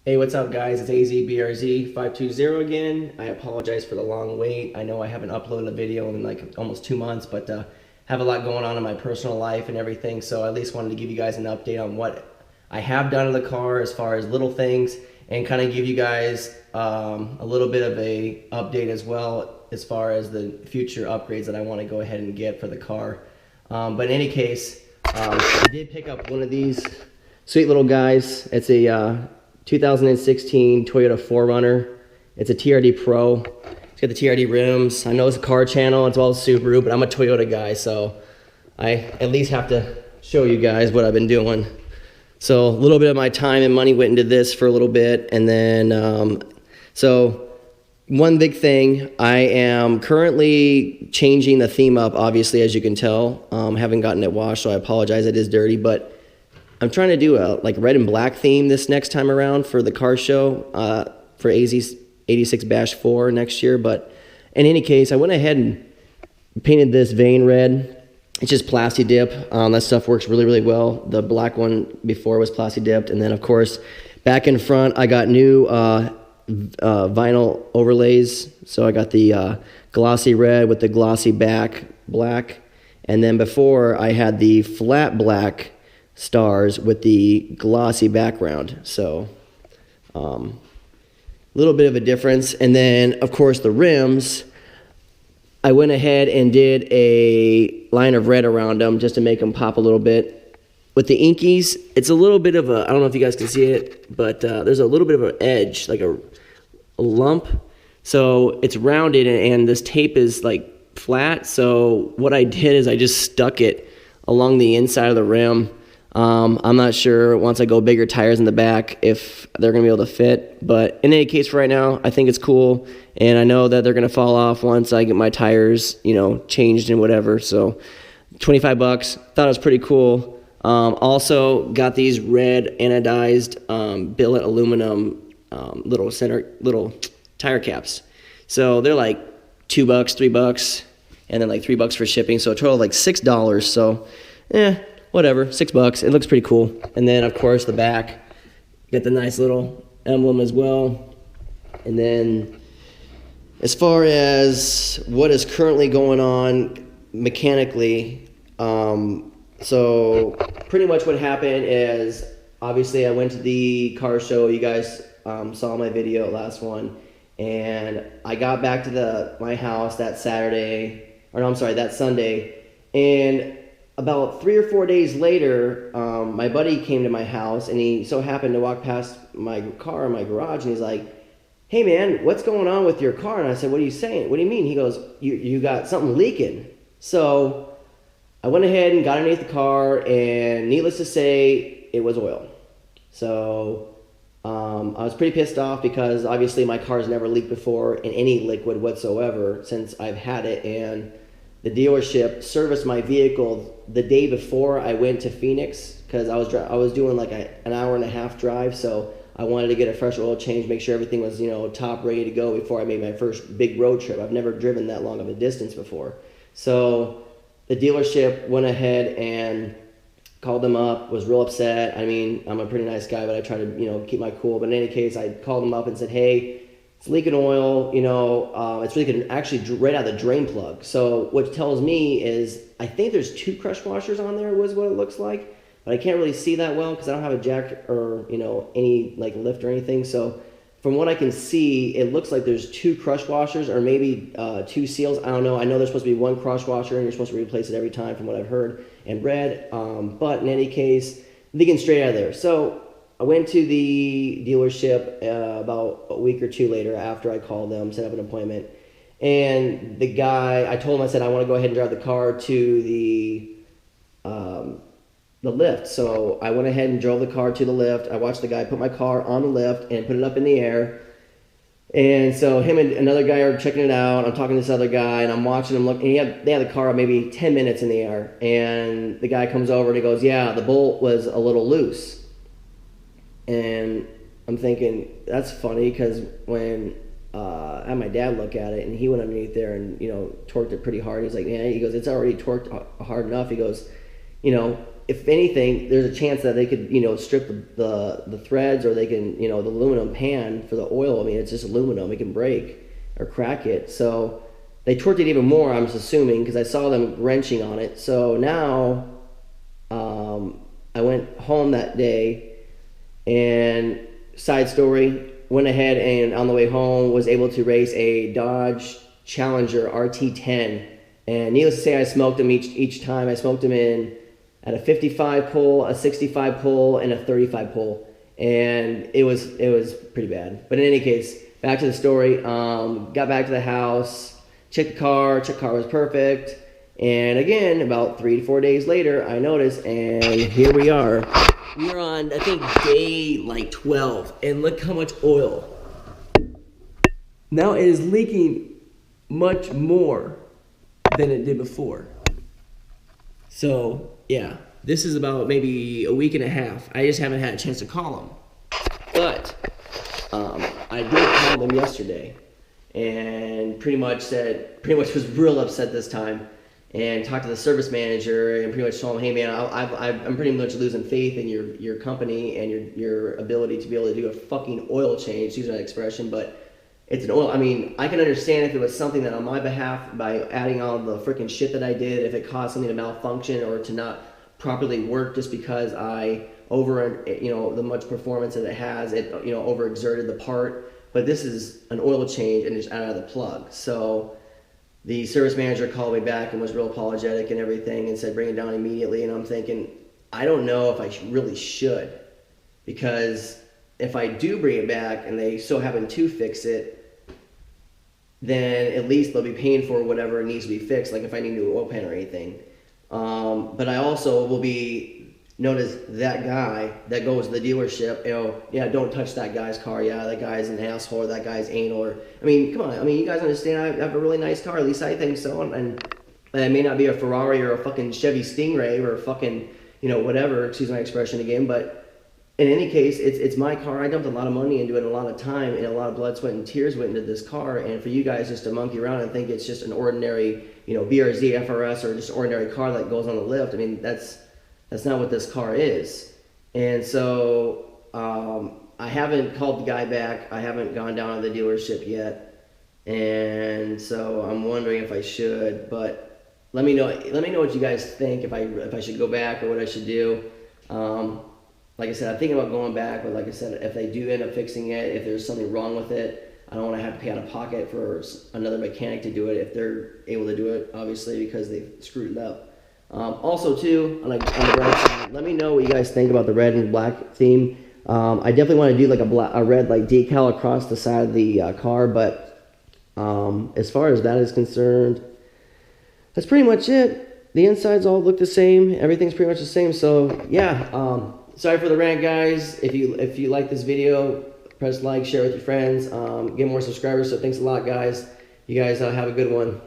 Hey, what's up, guys? It's BRZ 520 again. I apologize for the long wait. I know I haven't uploaded a video in like almost 2 months, but have a lot going on in my personal life and everything, so I at least wanted to give you guys an update on what I have done in the car as far as little things, and kind of give you guys a little bit of a update as well as far as the future upgrades that I want to go ahead and get for the car. But in any case, I did pick up one of these sweet little guys. It's a 2016 Toyota 4Runner. It's a TRD Pro. It's got the TRD rims. I know it's a car channel, it's all Subaru, but I'm a Toyota guy, so I at least have to show you guys what I've been doing. So a little bit of my time and money went into this for a little bit, and then so one big thing, I am currently changing the theme up, obviously, as you can tell. Haven't gotten it washed, so I apologize, it is dirty, but I'm trying to do a like red and black theme this next time around for the car show for AZ86-4 next year. But in any case, I went ahead and painted this vein red. It's just Plasti Dip. That stuff works really, really well. The black one before was Plasti Dipped. And then, of course, back in front, I got new vinyl overlays. So I got the glossy red with the glossy back black. And then before, I had the flat black stars with the glossy background. So a little bit of a difference. And then, of course, the rims, I went ahead and did a line of red around them just to make them pop a little bit. With the Inkies, it's a little bit of a, I don't know if you guys can see it, but there's a little bit of an edge, like a lump. So it's rounded, and this tape is like flat. So what I did is I just stuck it along the inside of the rim. I'm not sure once I go bigger tires in the back if they're going to be able to fit. But in any case, for right now, I think it's cool. And I know that they're going to fall off once I get my tires, changed and whatever. So $25. Thought it was pretty cool. Also got these red anodized billet aluminum little tire caps. So they're like $2, $3, and then like $3 for shipping. So a total of like $6. So, whatever, $6. It looks pretty cool. And then, of course, the back, got the nice little emblem as well. And then, as far as what is currently going on mechanically, so pretty much what happened is, obviously, I went to the car show. You guys saw my video, last one. And I got back to my house that Sunday. And about 3 or 4 days later, my buddy came to my house, and he so happened to walk past my car in my garage, and he's like, "Hey man, what's going on with your car?" And I said, "What are you saying? What do you mean?" He goes, you got something leaking. So I went ahead and got underneath the car, and needless to say, it was oil. So I was pretty pissed off because obviously my car's never leaked before in any liquid whatsoever since I've had it, and the dealership serviced my vehicle the day before I went to Phoenix because I was doing like an hour and a half drive, so I wanted to get a fresh oil change, make sure everything was top ready to go before I made my first big road trip. I've never driven that long of a distance before, so the dealership went ahead and called them up, was real upset. I mean, I'm a pretty nice guy, but I try to keep my cool. But in any case, I called them up and said, "Hey, it's leaking oil, it's leaking actually right out of the drain plug." So what tells me is, I think there's 2 crush washers on there was what it looks like, but I can't really see that well because I don't have a jack or, any like lift or anything. So from what I can see, it looks like there's 2 crush washers or maybe 2 seals. I don't know. I know there's supposed to be 1 crush washer and you're supposed to replace it every time from what I've heard and read. But in any case, leaking straight out of there. So I went to the dealership about a week or 2 later after I called them, set up an appointment. And the guy, I told him, I said, I want to go ahead and drive the car to the lift. So I went ahead and drove the car to the lift. I watched the guy put my car on the lift and put it up in the air. And so him and another guy are checking it out. I'm talking to this other guy, and I'm watching him look. And they had the car maybe 10 minutes in the air. And the guy comes over and he goes, "Yeah, the bolt was a little loose." And I'm thinking, that's funny because when I had my dad look at it, and he went underneath there and torqued it pretty hard. He's like, "Yeah," he goes, "it's already torqued hard enough." He goes, if anything, there's a chance that they could, strip the threads, or they can, the aluminum pan for the oil. I mean, it's just aluminum; it can break or crack it. So they torqued it even more. I'm just assuming, because I saw them wrenching on it. So now, I went home that day, and side story, went ahead and on the way home was able to race a Dodge Challenger RT10. And needless to say, I smoked them each time. I smoked them in at a 55 pull, a 65 pull, and a 35 pull, and it was pretty bad. But in any case, back to the story. Got back to the house, checked the car was perfect, and again, about 3 to 4 days later, I noticed, and here we are. We're on, I think, day like 12, and look how much oil. Now it is leaking much more than it did before. So yeah, this is about maybe a week and a half. I just haven't had a chance to call them, but I did call them yesterday, and pretty much was real upset this time, and talked to the service manager and pretty much told him, hey man, I'm pretty much losing faith in your company and your ability to be able to do a fucking oil change, to use that expression, but it's an oil. I mean, I can understand if it was something that on my behalf, by adding all the freaking shit that I did, if it caused something to malfunction or to not properly work just because I the much performance that it has, it overexerted the part. But this is an oil change and it's out of the plug. So the service manager called me back and was real apologetic and everything and said bring it down immediately. And I'm thinking, I don't know if I really should, because if I do bring it back and they so happen to fix it, then at least they'll be paying for whatever needs to be fixed, like if I need a new oil pan or anything. But I also will be known as that guy that goes to the dealership, yeah, don't touch that guy's car, yeah, that guy's an asshole, or that guy's anal, or, I mean, come on, I mean, you guys understand I have a really nice car, at least I think so, and it may not be a Ferrari or a fucking Chevy Stingray or a fucking, whatever, excuse my expression again, but in any case, it's my car. I dumped a lot of money into it, and a lot of time, and a lot of blood, sweat, and tears went into this car. And for you guys just to monkey around and think it's just an ordinary, BRZ, FRS, or just an ordinary car that goes on the lift, I mean, that's not what this car is. And so I haven't called the guy back. I haven't gone down to the dealership yet, and so I'm wondering if I should. But let me know what you guys think, if I should go back or what I should do. Like I said, I'm thinking about going back, but like I said, if they do end up fixing it, if there's something wrong with it, I don't want to have to pay out of pocket for another mechanic to do it if they're able to do it, obviously, because they screwed it up. Also, too, on the red, let me know what you guys think about the red and black theme. I definitely want to do like a red like decal across the side of the car, but as far as that is concerned, that's pretty much it. The insides all look the same. Everything's pretty much the same. So yeah. Sorry for the rant, guys. If you like this video, press like, share with your friends, get more subscribers. So thanks a lot, guys. You guys have a good one.